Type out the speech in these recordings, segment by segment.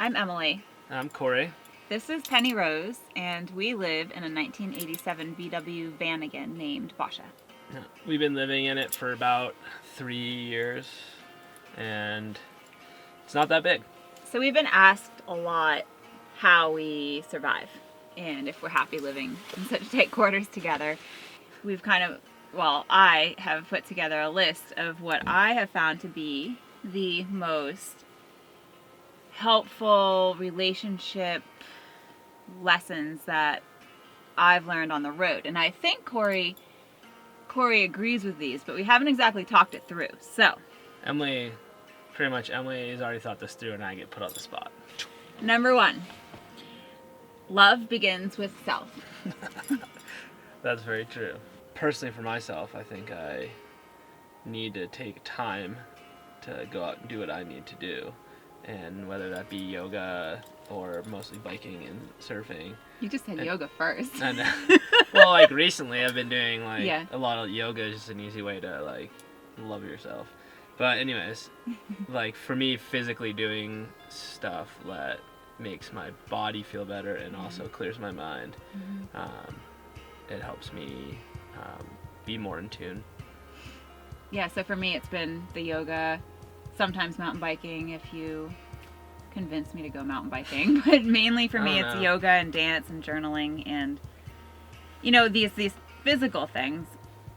I'm Emily. I'm Corey. This is Penny Rose, and we live in a 1987 VW Vanagon named Basha. We've been living in it for about 3 years, and it's not that big. So we've been asked a lot how we survive, and if we're happy living in such tight quarters together. We've I have put together a list of what I have found to be the most helpful relationship lessons that I've learned on the road. And I think Corey agrees with these, but we haven't exactly talked it through. So Emily has already thought this through, and I get put on the spot. Number 1, love begins with self. That's very true. Personally, for myself, I think I need to take time to go out and do what I need to do. And whether that be yoga or mostly biking and surfing. You just said yoga first. And well, like recently I've been doing a lot of yoga. Is just an easy way to love yourself. But anyways, for me, physically doing stuff that makes my body feel better and also clears my mind, it helps me be more in tune. Yeah, so for me it's been the yoga, sometimes mountain biking if you convince me to go mountain biking, but mainly for me it's yoga and dance and journaling and these physical things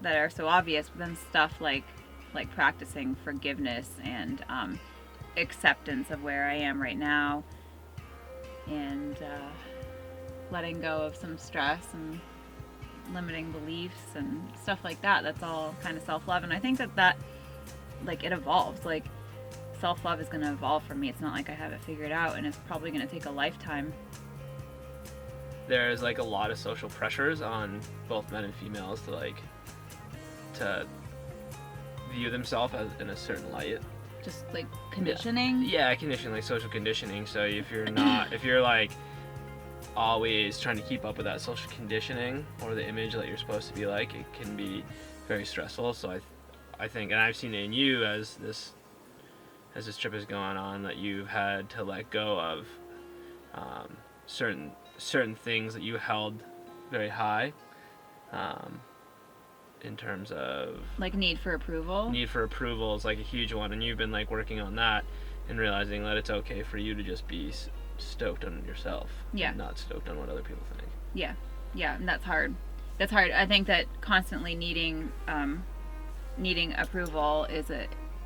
that are so obvious, but then stuff like practicing forgiveness and acceptance of where I am right now and letting go of some stress and limiting beliefs and stuff like that. That's all kind of self-love, and I think that it evolves. Self-love is going to evolve for me. It's not like I have it figured out, and it's probably going to take a lifetime. There's a lot of social pressures on both men and females to view themselves as in a certain light. Just conditioning? Yeah, conditioning, social conditioning. So if you're always trying to keep up with that social conditioning or the image that you're supposed to be it can be very stressful. So I think, and I've seen it in you as this trip has gone on, that you've had to let go of certain things that you held very high, in terms of need for approval. Need for approval is a huge one, and you've been working on that and realizing that it's okay for you to just be stoked on yourself, and not stoked on what other people think. Yeah, and that's hard. I think that constantly needing approval is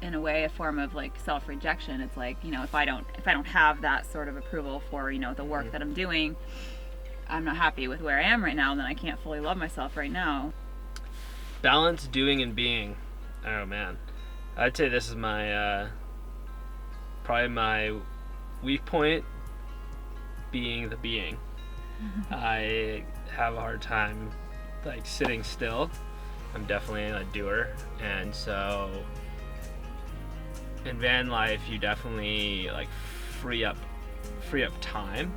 in a way a form of self-rejection. It's if I don't have that sort of approval for the work that I'm doing, I'm not happy with where I am right now, then I can't fully love myself right now. Balance doing and being. Oh man, I'd say this is my probably my weak point, being the being. I have a hard time sitting still. I'm definitely a doer, and so in van life you definitely free up time,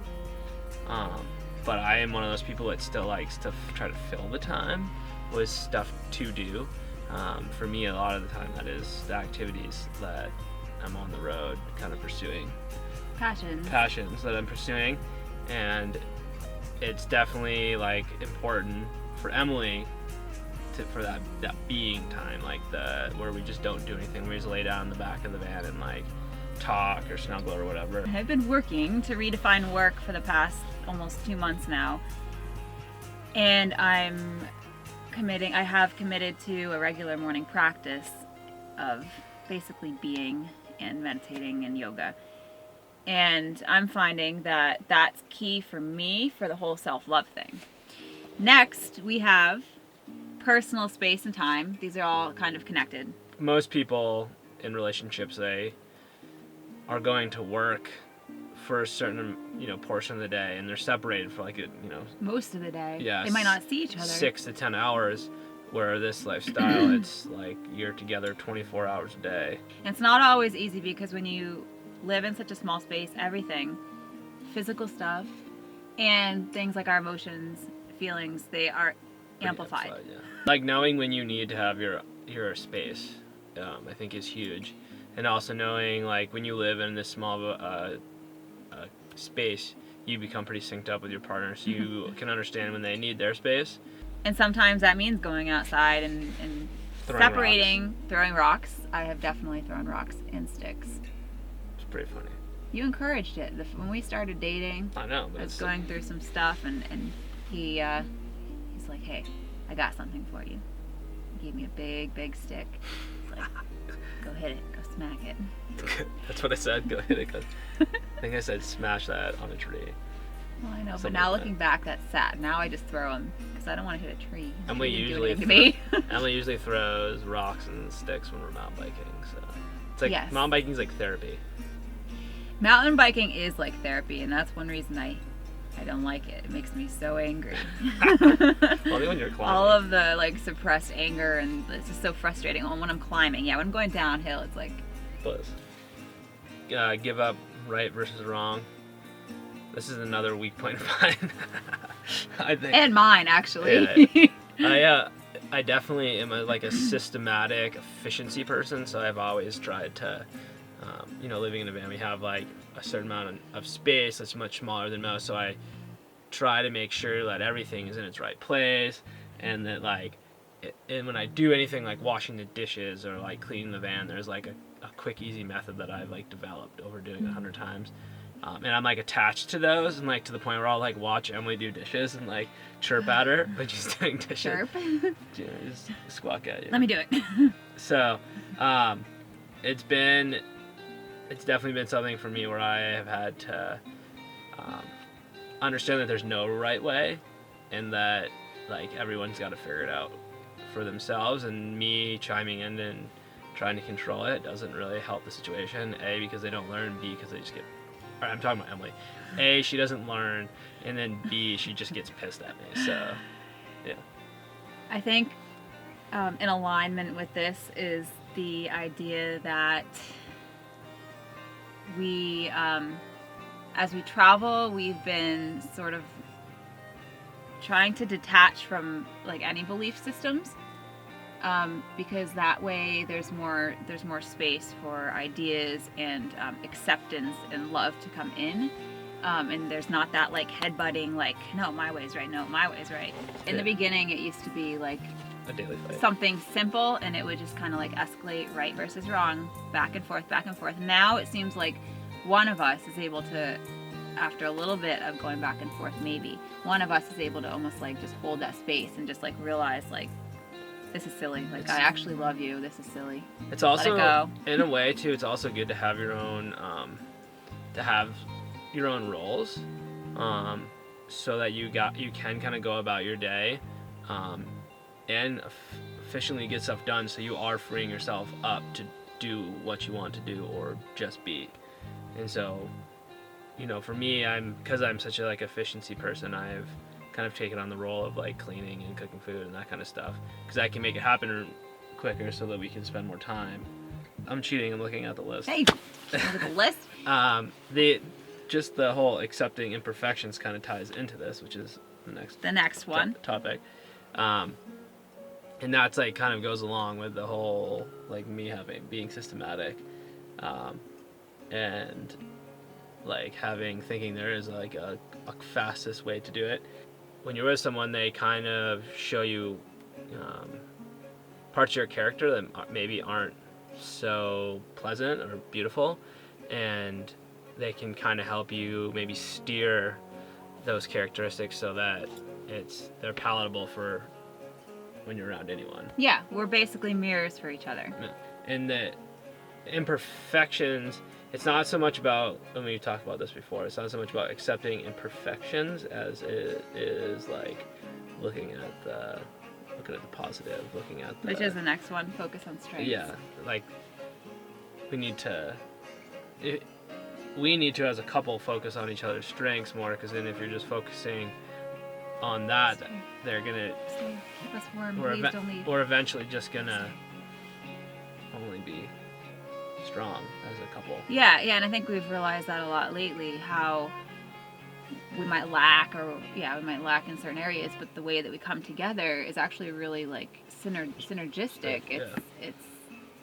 but I am one of those people that still likes to try to fill the time with stuff to do. For me, a lot of the time that is the activities that I'm on the road kind of pursuing, passions that I'm pursuing, and it's definitely important for Emily for that being time, where we just don't do anything. We just lay down in the back of the van and talk or snuggle or whatever. I've been working to redefine work for the past almost 2 months now, and I have committed to a regular morning practice of basically being and meditating and yoga. And I'm finding that that's key for me for the whole self-love thing. Next, we have personal space and time. These are all kind of connected. Most people in relationships, they are going to work for a certain portion of the day, and they're separated for most of the day. Yeah, they might not see each other. 6 to 10 hours. Where this lifestyle, it's you're together 24 hours a day. And it's not always easy, because when you live in such a small space, everything, physical stuff and things like our emotions, feelings, they are amplified. Knowing when you need to have your space, I think is huge. And also knowing when you live in this small space, you become pretty synced up with your partner, so you can understand when they need their space. And sometimes that means going outside and Throwing separating, throwing rocks. I have definitely thrown rocks and sticks. It's pretty funny. You encouraged it. When we started dating, I know, but I was going through some stuff, and he's like, hey, I got something for you. He gave me a big stick. He's like, go hit it, go smack it. That's what I said. Go hit it. I think I said smash that on a tree. Well, I know, Something but now like looking back, that's sad. Now I just throw them because I don't want to hit a tree. Emily He didn't do usually anything to me. Emily usually throws rocks and sticks when we're mountain biking. So it's like Yes. mountain biking's like therapy. Mountain biking is like therapy, and that's one reason I don't like it. It makes me so angry. Only when you're climbing. All of the like suppressed anger, and it's just so frustrating. Oh, when I'm climbing, yeah, when I'm going downhill, it's like Buzz. Give up right versus wrong. This is another weak point of mine. I think. and mine actually. Yeah. I definitely am a systematic efficiency person, so I've always tried to, living in a van, we have like a certain amount of space that's much smaller than most, so I try to make sure that everything is in its right place, and that and when I do anything like washing the dishes or like cleaning the van, there's like a quick, easy method that I've like developed over doing 100 times. And I'm like attached to those, and like to the point where I'll like watch Emily do dishes and like chirp at her when she's doing dishes. Chirp. Just squawk at you. Let me do it. So, it's definitely been something for me where I have had to understand that there's no right way, and that like everyone's got to figure it out for themselves. And me chiming in and trying to control it doesn't really help the situation. A, because they don't learn. B, because they just get. I'm talking about Emily. A, she doesn't learn, and then B, she just gets pissed at me. So, yeah. I think in alignment with this is the idea that we, as we travel, we've been sort of trying to detach from like any belief systems, because that way there's more space for ideas and acceptance and love to come in, and there's not that like headbutting, like no, my way's right, no, my way's right. In the beginning, it used to be like A daily fight. something simple, and it would just kind of like escalate right versus wrong, back and forth. Now it seems like one of us is able to, after a little bit of going back and forth, maybe one of us is able to almost like just hold that space and just like realize like, this is silly. Like, I actually love you. This is silly. It's also, Let it go. in a way too, it's also good to have your own, roles, so that you can kind of go about your day, and efficiently get stuff done. So you are freeing yourself up to do what you want to do or just be. And so, for me, because I'm such a like efficiency person, I've kind of taken on the role of like cleaning and cooking food and that kind of stuff, because I can make it happen quicker so that we can spend more time. I'm cheating. I'm looking at the list. Hey, look at the list. The whole accepting imperfections kind of ties into this, which is the next one. Topic. And that's like kind of goes along with the whole like me being systematic, and like thinking there is like a fastest way to do it. When you're with someone, they kind of show you parts of your character that maybe aren't so pleasant or beautiful, and they can kind of help you maybe steer those characteristics so that they're palatable for when you're around anyone. Yeah, we're basically mirrors for each other. And the imperfections, it's not so much about, and we talked about this before, it's not so much about accepting imperfections as it is like looking at the positive, Which is the next one, focus on strengths. Yeah, like we need to as a couple focus on each other's strengths more, because then if you're just focusing on that, they're gonna keep us warm. Please don't leave. We're eventually just gonna only be strong as a couple. Yeah, and I think we've realized that a lot lately, how we might lack in certain areas, but the way that we come together is actually really like synergistic. It's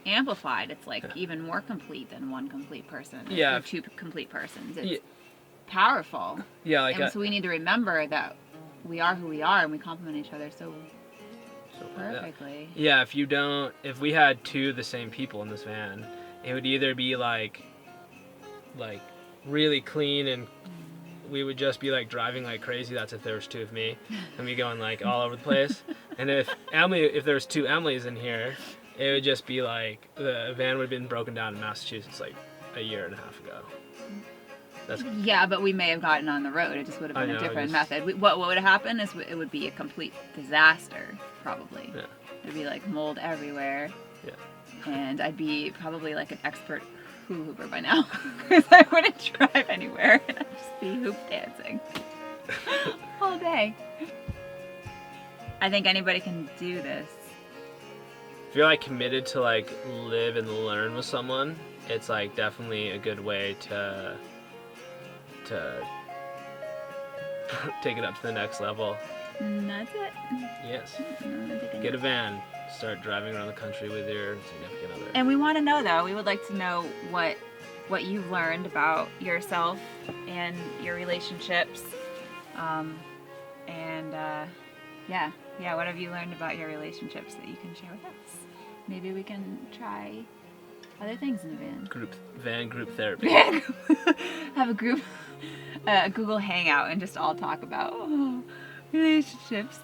amplified. It's like even more complete than one complete person. Yeah. Or two complete persons. powerful. Yeah, like And so we need to remember that we are who we are and we complement each other so perfectly. Yeah, if we had two of the same people in this van, it would either be like really clean and we would just be like driving like crazy. That's if there was two of me, and we going like all over the place. And if there was two Emilys in here, it would just be like the van would have been broken down in Massachusetts like a year and a half ago. Yeah, but we may have gotten on the road. It just would have been a different method. What would happen is it would be a complete disaster, probably. Yeah. There'd be like mold everywhere. Yeah. And I'd be probably like an expert hula hooper by now, because I wouldn't drive anywhere and I'd just be hoop dancing all day. I think anybody can do this. If you're like committed to like live and learn with someone, it's like definitely a good way to take it up to the next level. And that's it. Yes. Get a van. Start driving around the country with your significant other. And we want to know, though, we would like to know what you've learned about yourself and your relationships. What have you learned about your relationships that you can share with us? Maybe we can try other things in the van. Van group therapy. Have a Google Hangout and just all talk about relationships.